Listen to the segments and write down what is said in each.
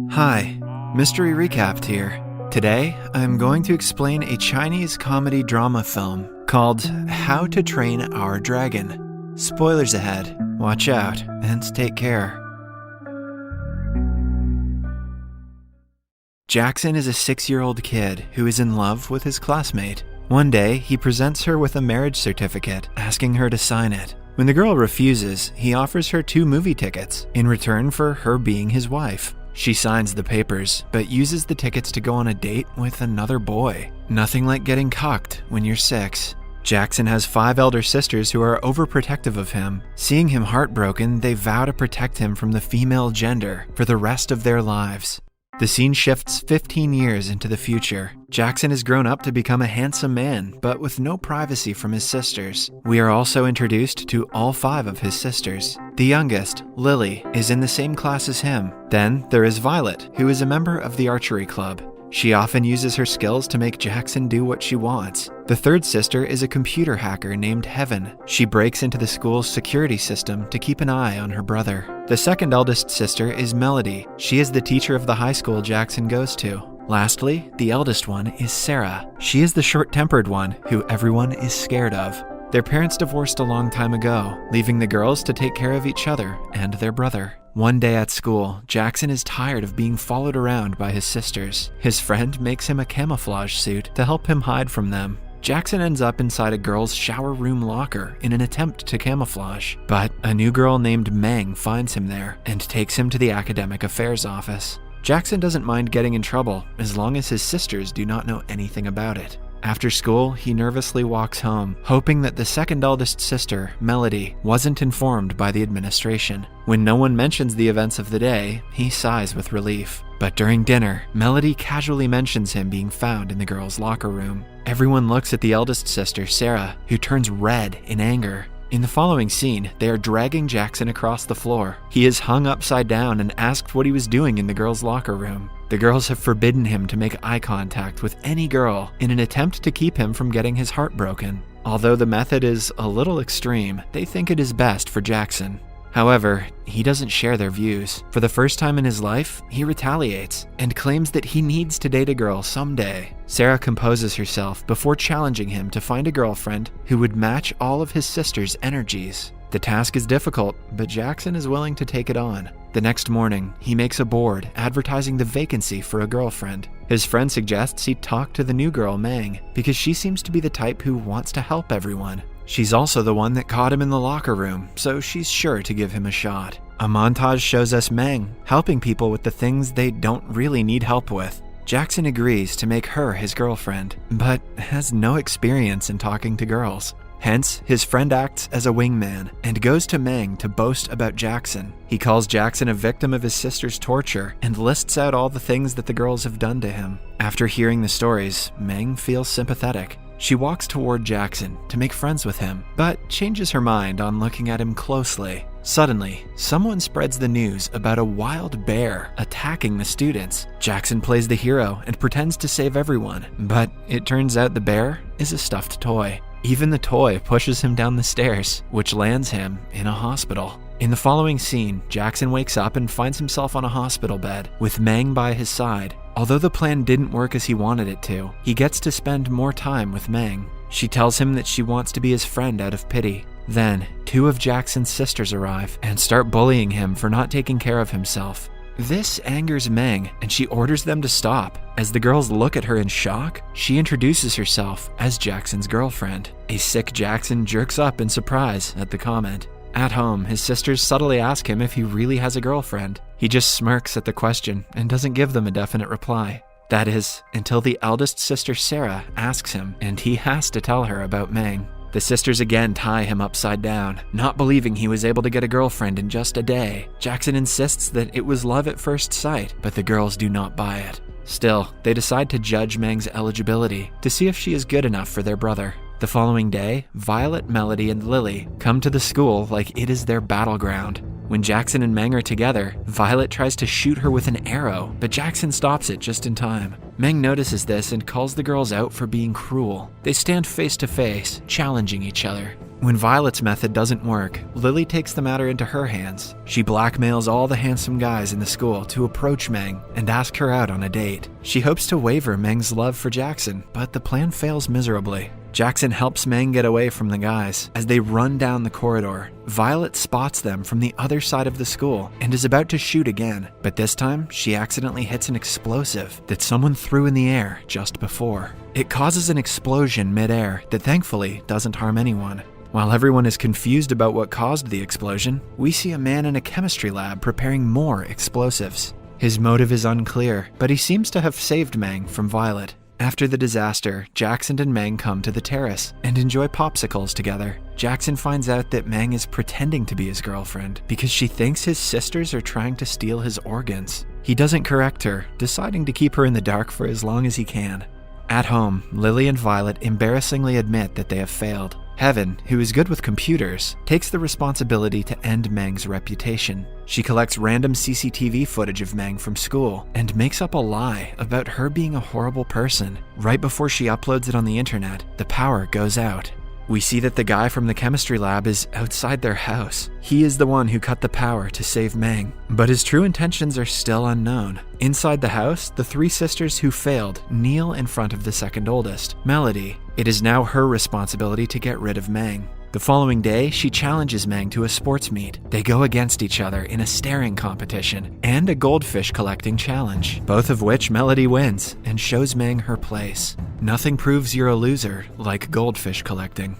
Hi, Mystery Recapped here. Today, I'm going to explain a Chinese comedy drama film called How to Train Our Dragon. Spoilers ahead, watch out, and take care. Jackson is a 6-year-old kid who is in love with his classmate. One day, he presents her with a marriage certificate, asking her to sign it. When the girl refuses, he offers her 2 movie tickets in return for her being his wife. She signs the papers, but uses the tickets to go on a date with another boy. Nothing like getting cucked when you're 6. Jackson has 5 elder sisters who are overprotective of him. Seeing him heartbroken, they vow to protect him from the female gender for the rest of their lives. The scene shifts 15 years into the future. Jackson has grown up to become a handsome man, but with no privacy from his sisters. We are also introduced to all 5 of his sisters. The youngest, Lily, is in the same class as him. Then there is Violet, who is a member of the archery club. She often uses her skills to make Jackson do what she wants. The third sister is a computer hacker named Heaven. She breaks into the school's security system to keep an eye on her brother. The second eldest sister is Melody. She is the teacher of the high school Jackson goes to. Lastly, the eldest one is Sarah. She is the short-tempered one who everyone is scared of. Their parents divorced a long time ago, leaving the girls to take care of each other and their brother. One day at school, Jackson is tired of being followed around by his sisters. His friend makes him a camouflage suit to help him hide from them. Jackson ends up inside a girl's shower room locker in an attempt to camouflage, but a new girl named Meng finds him there and takes him to the academic affairs office. Jackson doesn't mind getting in trouble as long as his sisters do not know anything about it. After school, he nervously walks home, hoping that the second eldest sister, Melody, wasn't informed by the administration. When no one mentions the events of the day, he sighs with relief. But during dinner, Melody casually mentions him being found in the girls' locker room. Everyone looks at the eldest sister, Sarah, who turns red in anger. In the following scene, they are dragging Jackson across the floor. He is hung upside down and asked what he was doing in the girls' locker room. The girls have forbidden him to make eye contact with any girl in an attempt to keep him from getting his heart broken. Although the method is a little extreme, they think it is best for Jackson. However, he doesn't share their views. For the first time in his life, he retaliates and claims that he needs to date a girl someday. Sarah composes herself before challenging him to find a girlfriend who would match all of his sisters' energies. The task is difficult, but Jackson is willing to take it on. The next morning, he makes a board advertising the vacancy for a girlfriend. His friend suggests he talk to the new girl, Meng, because she seems to be the type who wants to help everyone. She's also the one that caught him in the locker room, so she's sure to give him a shot. A montage shows us Meng helping people with the things they don't really need help with. Jackson agrees to make her his girlfriend, but has no experience in talking to girls. Hence, his friend acts as a wingman and goes to Meng to boast about Jackson. He calls Jackson a victim of his sister's torture and lists out all the things that the girls have done to him. After hearing the stories, Meng feels sympathetic. She walks toward Jackson to make friends with him, but changes her mind on looking at him closely. Suddenly, someone spreads the news about a wild bear attacking the students. Jackson plays the hero and pretends to save everyone, but it turns out the bear is a stuffed toy. Even the toy pushes him down the stairs, which lands him in a hospital. In the following scene, Jackson wakes up and finds himself on a hospital bed, with Meng by his side. Although the plan didn't work as he wanted it to, he gets to spend more time with Meng. She tells him that she wants to be his friend out of pity. Then, 2 of Jackson's sisters arrive and start bullying him for not taking care of himself. This angers Meng, and she orders them to stop. As the girls look at her in shock, she introduces herself as Jackson's girlfriend. A sick Jackson jerks up in surprise at the comment. At home, his sisters subtly ask him if he really has a girlfriend. He just smirks at the question and doesn't give them a definite reply. That is, until the eldest sister Sarah asks him, and he has to tell her about Meng. The sisters again tie him upside down, not believing he was able to get a girlfriend in just a day. Jackson insists that it was love at first sight, but the girls do not buy it. Still, they decide to judge Meng's eligibility to see if she is good enough for their brother. The following day, Violet, Melody, and Lily come to the school like it is their battleground. When Jackson and Meng are together, Violet tries to shoot her with an arrow, but Jackson stops it just in time. Meng notices this and calls the girls out for being cruel. They stand face to face, challenging each other. When Violet's method doesn't work, Lily takes the matter into her hands. She blackmails all the handsome guys in the school to approach Meng and ask her out on a date. She hopes to waver Meng's love for Jackson, but the plan fails miserably. Jackson helps Meng get away from the guys. As they run down the corridor, Violet spots them from the other side of the school and is about to shoot again, but this time she accidentally hits an explosive that someone threw in the air just before. It causes an explosion mid-air that thankfully doesn't harm anyone. While everyone is confused about what caused the explosion, we see a man in a chemistry lab preparing more explosives. His motive is unclear, but he seems to have saved Meng from Violet. After the disaster, Jackson and Meng come to the terrace and enjoy popsicles together. Jackson finds out that Meng is pretending to be his girlfriend because she thinks his sisters are trying to steal his organs. He doesn't correct her, deciding to keep her in the dark for as long as he can. At home, Lily and Violet embarrassingly admit that they have failed. Heaven, who is good with computers, takes the responsibility to end Meng's reputation. She collects random CCTV footage of Meng from school and makes up a lie about her being a horrible person. Right before she uploads it on the internet, the power goes out. We see that the guy from the chemistry lab is outside their house. He is the one who cut the power to save Meng, but his true intentions are still unknown. Inside the house, the three sisters who failed kneel in front of the second oldest, Melody. It is now her responsibility to get rid of Meng. The following day, she challenges Meng to a sports meet. They go against each other in a staring competition and a goldfish collecting challenge, both of which Melody wins and shows Meng her place. Nothing proves you're a loser like goldfish collecting.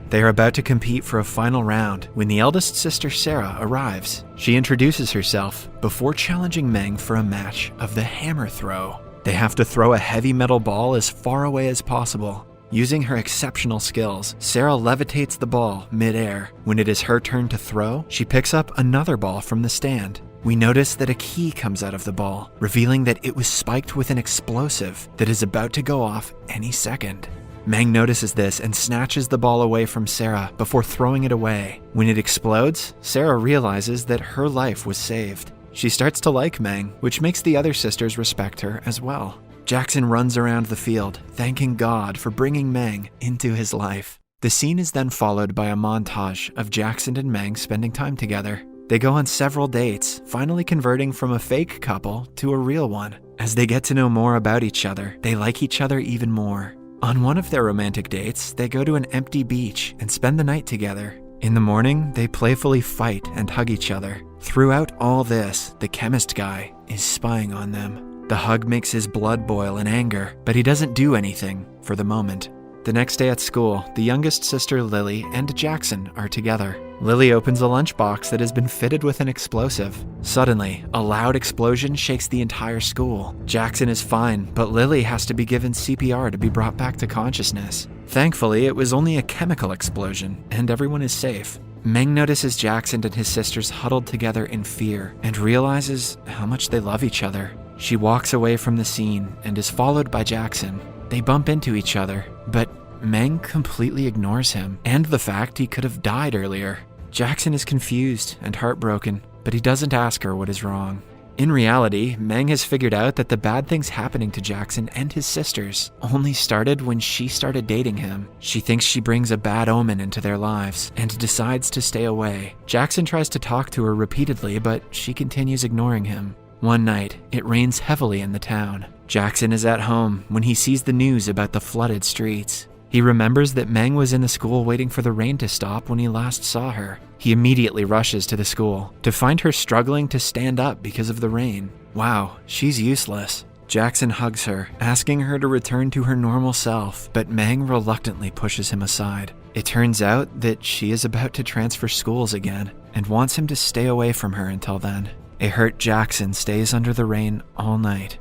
They are about to compete for a final round when the eldest sister Sarah arrives. She introduces herself before challenging Meng for a match of the hammer throw. They have to throw a heavy metal ball as far away as possible. Using her exceptional skills, Sarah levitates the ball mid-air. When it is her turn to throw, she picks up another ball from the stand. We notice that a key comes out of the ball, revealing that it was spiked with an explosive that is about to go off any second. Meng notices this and snatches the ball away from Sarah before throwing it away. When it explodes, Sarah realizes that her life was saved. She starts to like Meng, which makes the other sisters respect her as well. Jackson runs around the field, thanking God for bringing Meng into his life. The scene is then followed by a montage of Jackson and Meng spending time together. They go on several dates, finally converting from a fake couple to a real one. As they get to know more about each other, they like each other even more. On one of their romantic dates, they go to an empty beach and spend the night together. In the morning, they playfully fight and hug each other. Throughout all this, the chemist guy is spying on them. The hug makes his blood boil in anger, but he doesn't do anything for the moment. The next day at school, the youngest sister Lily and Jackson are together. Lily opens a lunchbox that has been fitted with an explosive. Suddenly, a loud explosion shakes the entire school. Jackson is fine, but Lily has to be given CPR to be brought back to consciousness. Thankfully, it was only a chemical explosion, and everyone is safe. Meng notices Jackson and his sisters huddled together in fear and realizes how much they love each other. She walks away from the scene and is followed by Jackson. They bump into each other, but Meng completely ignores him and the fact he could have died earlier. Jackson is confused and heartbroken, but he doesn't ask her what is wrong. In reality, Meng has figured out that the bad things happening to Jackson and his sisters only started when she started dating him. She thinks she brings a bad omen into their lives and decides to stay away. Jackson tries to talk to her repeatedly, but she continues ignoring him. One night, it rains heavily in the town. Jackson is at home when he sees the news about the flooded streets. He remembers that Meng was in the school waiting for the rain to stop when he last saw her. He immediately rushes to the school to find her struggling to stand up because of the rain. Wow, she's useless. Jackson hugs her, asking her to return to her normal self, but Meng reluctantly pushes him aside. It turns out that she is about to transfer schools again and wants him to stay away from her until then. A hurt Jackson stays under the rain all night.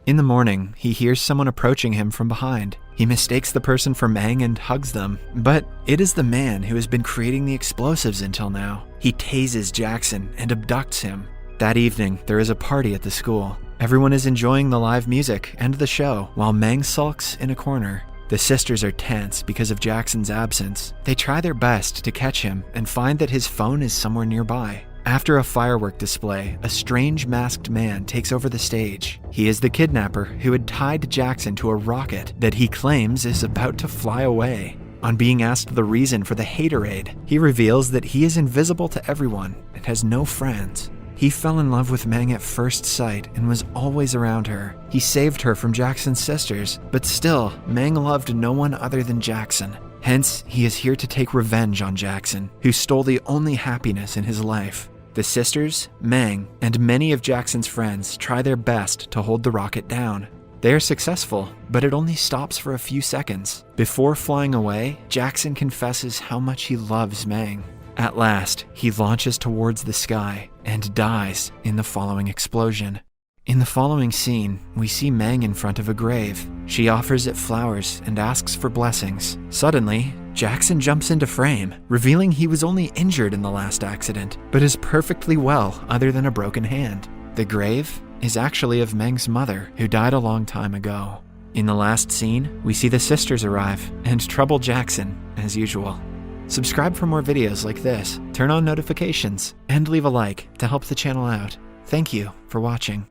In the morning, he hears someone approaching him from behind. He mistakes the person for Meng and hugs them, but it is the man who has been creating the explosives until now. He tases Jackson and abducts him. That evening, there is a party at the school. Everyone is enjoying the live music and the show, while Meng sulks in a corner. The sisters are tense because of Jackson's absence. They try their best to catch him and find that his phone is somewhere nearby. After a firework display, a strange masked man takes over the stage. He is the kidnapper who had tied Jackson to a rocket that he claims is about to fly away. On being asked the reason for the haterade, he reveals that he is invisible to everyone and has no friends. He fell in love with Meng at first sight and was always around her. He saved her from Jackson's sisters, but still, Meng loved no one other than Jackson. Hence, he is here to take revenge on Jackson, who stole the only happiness in his life. The sisters, Meng, and many of Jackson's friends try their best to hold the rocket down. They are successful, but it only stops for a few seconds. Before flying away, Jackson confesses how much he loves Meng. At last, he launches towards the sky and dies in the following explosion. In the following scene, we see Meng in front of a grave. She offers it flowers and asks for blessings. Suddenly, Jackson jumps into frame, revealing he was only injured in the last accident, but is perfectly well other than a broken hand. The grave is actually of Meng's mother, who died a long time ago. In the last scene, we see the sisters arrive and trouble Jackson, as usual. Subscribe for more videos like this, turn on notifications, and leave a like to help the channel out. Thank you for watching.